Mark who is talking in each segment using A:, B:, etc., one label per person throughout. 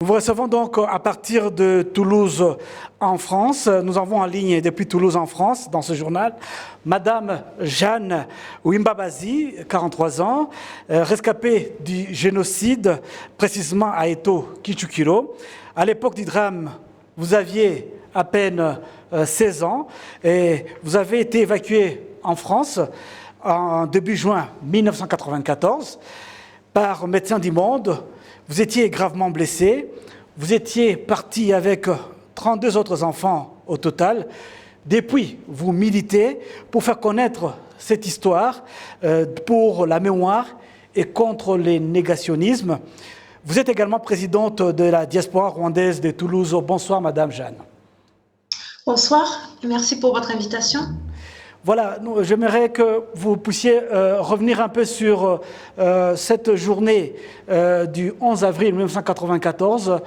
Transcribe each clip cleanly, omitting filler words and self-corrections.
A: Nous vous recevons donc à partir de Toulouse en France. Nous avons en ligne depuis Toulouse en France, dans ce journal, Madame Jeanne Wimbabazi, 43 ans, rescapée du génocide, précisément à Eto, Kichukiro. À l'époque du drame, vous aviez à peine 16 ans et vous avez été évacuée en France en début juin 1994 par Médecins du Monde. Vous étiez gravement blessé, vous étiez parti avec 32 autres enfants au total. Depuis, vous militez pour faire connaître cette histoire, pour la mémoire et contre les négationnismes. Vous êtes également présidente de la diaspora rwandaise de Toulouse. Bonsoir, Madame Jeanne.
B: Bonsoir, merci pour votre invitation.
A: Voilà, j'aimerais que vous puissiez revenir un peu sur cette journée du 11 avril 1994.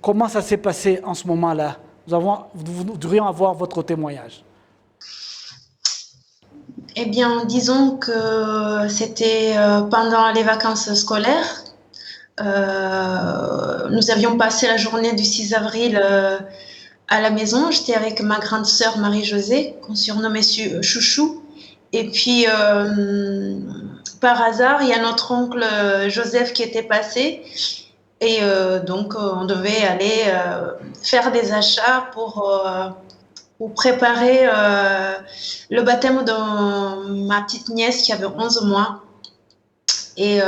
A: Comment ça s'est passé en ce moment-là? Nous devrions avoir votre témoignage.
B: Eh bien, disons que c'était pendant les vacances scolaires. Nous avions passé la journée du 6 avril à la maison. J'étais avec ma grande sœur Marie-Josée, qu'on surnommait Chouchou. Et puis, par hasard, il y a notre oncle Joseph qui était passé. Et donc, on devait aller faire des achats pour préparer le baptême de ma petite nièce qui avait 11 mois. Et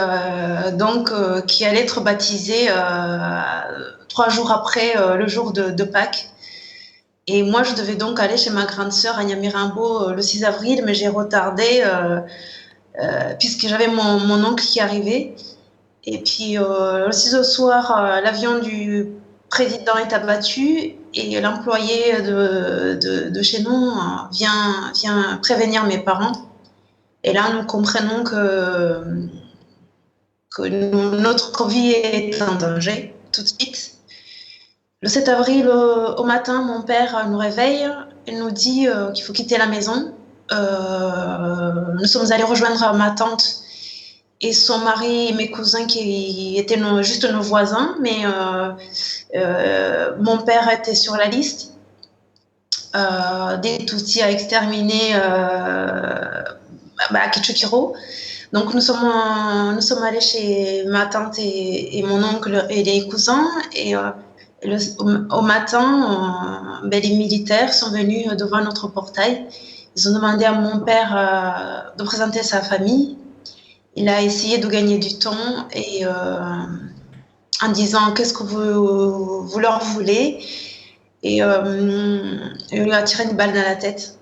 B: donc, qui allait être baptisée 3 jours après le jour de Pâques. Et moi, je devais donc aller chez ma grande sœur à Nyamirambo le 6 avril, mais j'ai retardé puisque j'avais mon oncle qui arrivait. Et puis, le 6 au soir, l'avion du président est abattu et l'employé de chez nous vient prévenir mes parents. Et là, nous comprenons que notre vie est en danger tout de suite. Le 7 avril au matin, mon père nous réveille et nous dit qu'il faut quitter la maison. Nous sommes allés rejoindre ma tante et son mari et mes cousins qui étaient juste nos voisins, mais mon père était sur la liste des Tutsis à exterminer à Kichukiro. Donc nous sommes allés chez ma tante et mon oncle et les cousins et au matin, les militaires sont venus devant notre portail. Ils ont demandé à mon père de présenter sa famille. Il a essayé de gagner du temps et en disant qu'est-ce que vous leur voulez, et il lui a tiré une balle dans la tête.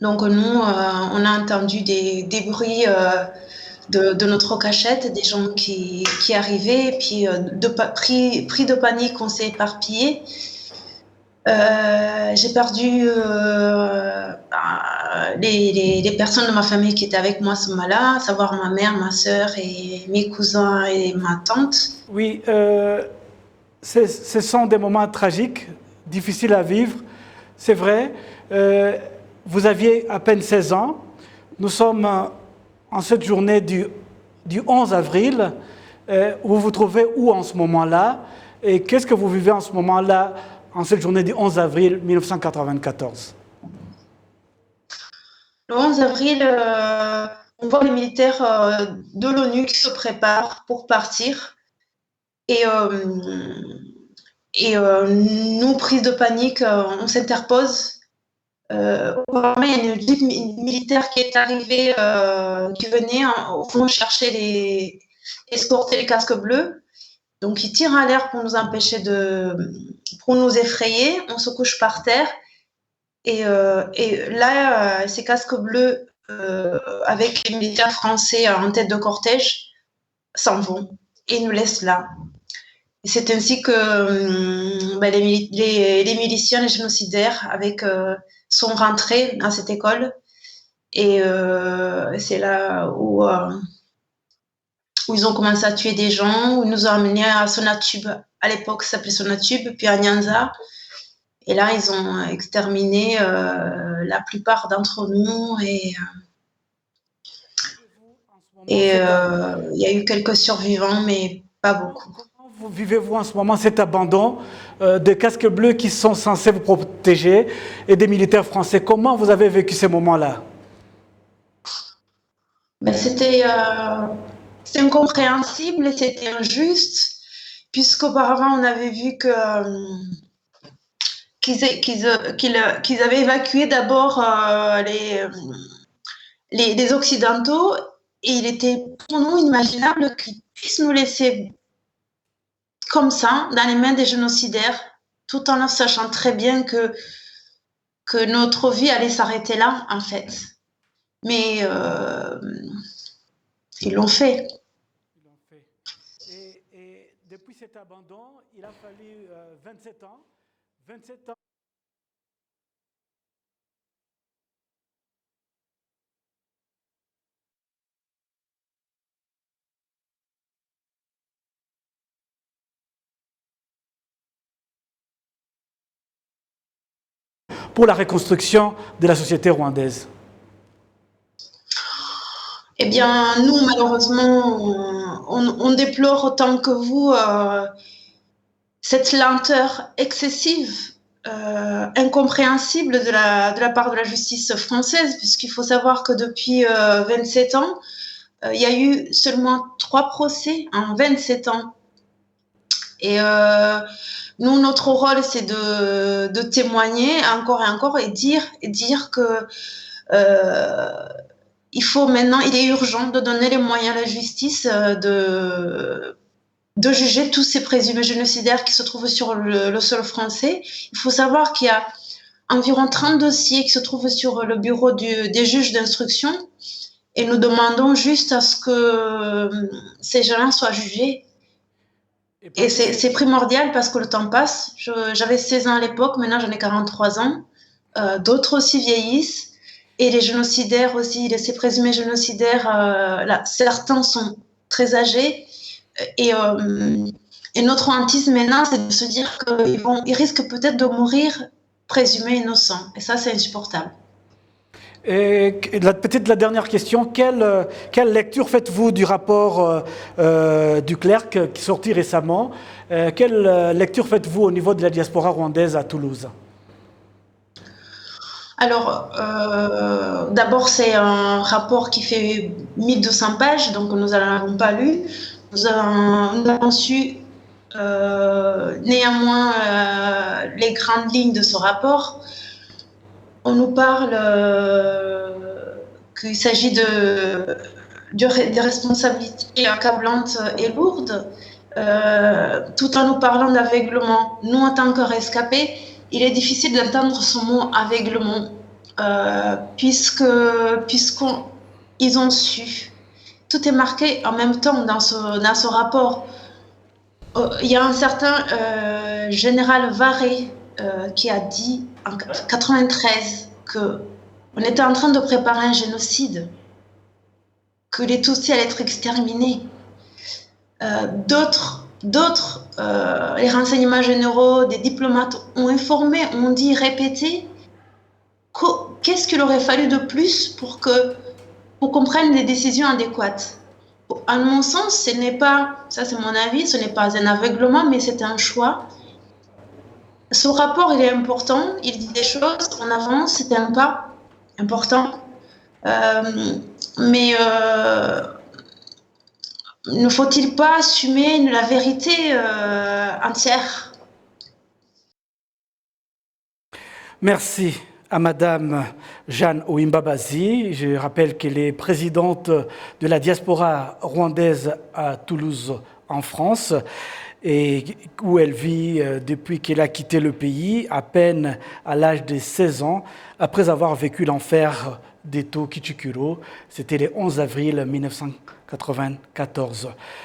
B: Donc nous, on a entendu des bruits de notre cachette, des gens qui arrivaient, et puis pris de panique, on s'est éparpillé. J'ai perdu les personnes de ma famille qui étaient avec moi ce moment-là, à savoir ma mère, ma sœur et mes cousins et ma tante.
A: Oui, ce sont des moments tragiques, difficiles à vivre, c'est vrai. Vous aviez à peine 16 ans. Nous sommes en cette journée du 11 avril. Vous vous trouvez où en ce moment-là? Et qu'est-ce que vous vivez en ce moment-là, en cette journée du 11 avril 1994?
B: Le 11 avril, on voit les militaires de l'ONU qui se préparent pour partir. Et nous, prise de panique, on s'interpose. Il y a une jeep militaire qui est arrivée, qui venait au fond chercher escorter les casques bleus. Donc, ils tirent à l'air pour nous empêcher pour nous effrayer. On se couche par terre. Et là, ces casques bleus, avec les militaires français en tête de cortège, s'en vont et nous laissent là. Et c'est ainsi que les miliciens, les génocidaires, sont rentrés dans cette école. Et c'est là où ils ont commencé à tuer des gens, où ils nous ont amenés à Sonatube. À l'époque, ça s'appelait Sonatube, puis à Nyanza. Et là, ils ont exterminé la plupart d'entre nous. Et il y a eu quelques survivants, mais pas beaucoup.
A: vivez-vous en ce moment cet abandon des casques bleus qui sont censés vous protéger et des militaires français? Comment vous avez vécu ces moments-là?
B: Ben, c'était incompréhensible et c'était injuste, puisqu'auparavant on avait vu que qu'ils avaient évacué d'abord les Occidentaux, et il était pour nous inimaginable qu'ils puissent nous laisser comme ça dans les mains des génocidaires, tout en sachant très bien que notre vie allait s'arrêter là, en fait. Mais ils l'ont fait.
A: Ils l'ont fait. Et depuis cet abandon, il a fallu 27 ans. 27 ans. Pour la reconstruction de la société rwandaise.
B: Eh bien, nous, malheureusement, on déplore autant que vous cette lenteur excessive, incompréhensible de la part de la justice française, puisqu'il faut savoir que depuis 27 ans, il y a eu seulement 3 procès en 27 ans. Et nous, notre rôle, c'est de témoigner encore et encore et dire que il est urgent de donner les moyens à la justice de juger tous ces présumés génocidaires qui se trouvent sur le sol français. Il faut savoir qu'il y a environ 30 dossiers qui se trouvent sur le bureau des juges d'instruction, et nous demandons juste à ce que ces gens-là soient jugés. Et c'est primordial parce que le temps passe. J'avais 16 ans à l'époque, maintenant j'en ai 43 ans. D'autres aussi vieillissent. Et les génocidaires aussi, ces présumés génocidaires, là, certains sont très âgés. Et notre hantise maintenant, c'est de se dire qu'ils risquent peut-être de mourir présumés innocents. Et ça, c'est insupportable.
A: Et peut-être la dernière question, quelle lecture faites-vous du rapport du clerc qui est sorti récemment? Quelle lecture faites-vous au niveau de la diaspora rwandaise à Toulouse?
B: Alors, d'abord, c'est un rapport qui fait 1200 pages, donc nous n'en avons pas lu. Nous avons su néanmoins les grandes lignes de ce rapport. On nous parle qu'il s'agit des responsabilités accablantes et lourdes, tout en nous parlant d'aveuglement. Nous, en tant que rescapés, il est difficile d'entendre ce mot aveuglement, puisqu'ils ont su. Tout est marqué en même temps dans ce rapport. Il y a un certain général Varé qui a dit en 1993 qu'on était en train de préparer un génocide, que les Tutsis allaient être exterminés. D'autres, les renseignements généraux, des diplomates ont informé, ont dit, répété, qu'est-ce qu'il aurait fallu de plus pour qu'on prenne des décisions adéquates. À mon sens, ce n'est pas, ça c'est mon avis, ce n'est pas un aveuglement, mais c'est un choix. Ce rapport, il est important, il dit des choses, on avance, c'est un pas important, mais ne faut-il pas assumer la vérité entière?
A: Merci à Madame Jeanne Ouimbabazi. Je rappelle qu'elle est présidente de la diaspora rwandaise à Toulouse, en France, et où elle vit depuis qu'elle a quitté le pays, à peine à l'âge de 16 ans, après avoir vécu l'enfer d'Eto Kichikuro. C'était le 11 avril 1994.